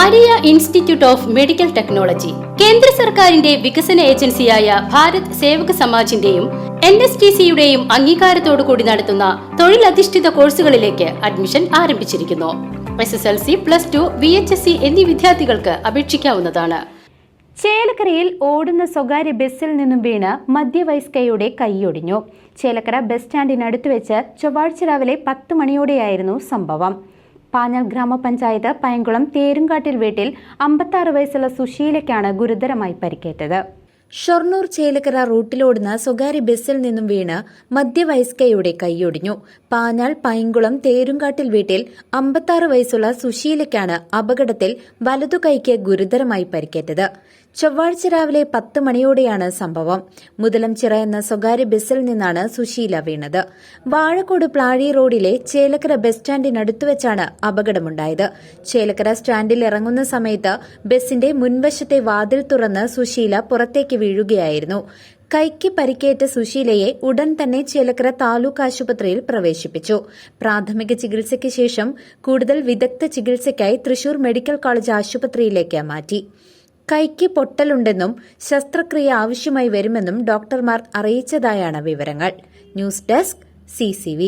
Maria institute of medical technology കേന്ദ്ര സർക്കാരിന്റെ വികസന ഏജൻസിയായ ഭാരത് സേവക് സമാജിന്റെയും NSTCയുടെയും അംഗീകാരത്തോടുകൂടി നടത്തുന്ന തൊഴിലധിഷ്ഠിത കോഴ്സുകളിലേക്ക് അഡ്മിഷൻ ആരംഭിച്ചിരിക്കുന്നു. SSLC, +2, VHSC എന്നീ വിദ്യാർത്ഥികൾക്ക് അപേക്ഷിക്കാവുന്നതാണ്. ചേലക്കരയിൽ ഓടുന്ന സ്വകാര്യ ബസ്സിൽ നിന്നും വീണ് മധ്യവയസ്കയുടെ കൈയൊടിഞ്ഞു. ചേലക്കര ബസ് സ്റ്റാൻഡിനടുത്ത് വെച്ച് ചൊവ്വാഴ്ച രാവിലെ 10 മണിയോടെയായിരുന്നു സംഭവം. പാഞ്ഞാൽ ഗ്രാമപഞ്ചായത്ത് പയങ്കുളം തേരുങ്കാട്ടിൽ വീട്ടിൽ 56 വയസ്സുള്ള സുശീലയ്ക്കാണ് ഗുരുതരമായി പരിക്കേറ്റത്. ഷൊർണൂർ ചേലക്കര റൂട്ടിലോടുന്ന സ്വകാര്യ ബസ്സിൽ നിന്നും വീണ് മധ്യവയസ്കയുടെ കൈയൊടിഞ്ഞു. പാഞ്ഞാൽ പയങ്കുളം തേരുങ്കാട്ടിൽ വീട്ടിൽ 56 വയസ്സുള്ള സുശീലയ്ക്കാണ് അപകടത്തിൽ വലതുകൈക്ക് ഗുരുതരമായി പരിക്കേറ്റത്. ചൊവ്വാഴ്ച രാവിലെ 10 മണിയോടെയാണ് സംഭവം. മുതലംചിറ എന്ന സ്വകാര്യ ബസ്സിൽ നിന്നാണ് സുശീല വീണത്. വാഴക്കോട് പ്ലാഴി റോഡിലെ ചേലക്കര ബസ് സ്റ്റാൻഡിനടുത്തുവച്ചാണ് അപകടമുണ്ടായത്. ചേലക്കര സ്റ്റാൻഡിൽ ഇറങ്ങുന്ന സമയത്ത് ബസിന്റെ മുൻവശത്തെ വാതിൽ തുറന്ന് സുശീല പുറത്തേക്ക് വീഴുകയായിരുന്നു. കൈക്ക് പരിക്കേറ്റ സുശീലയെ ഉടൻ തന്നെ ചേലക്കര താലൂക്ക് ആശുപത്രിയിൽ പ്രവേശിപ്പിച്ചു. പ്രാഥമിക ചികിത്സയ്ക്ക് ശേഷം കൂടുതൽ വിദഗ്ധ ചികിത്സയ്ക്കായി തൃശൂർ മെഡിക്കൽ കോളേജ് ആശുപത്രിയിലേക്ക് മാറ്റി. കൈക്ക് പൊട്ടലുണ്ടെന്നും ശസ്ത്രക്രിയ ആവശ്യമായി വരുമെന്നും ഡോക്ടർമാർ അറിയിച്ചതായാണ് വിവരങ്ങൾ. News desk CCV.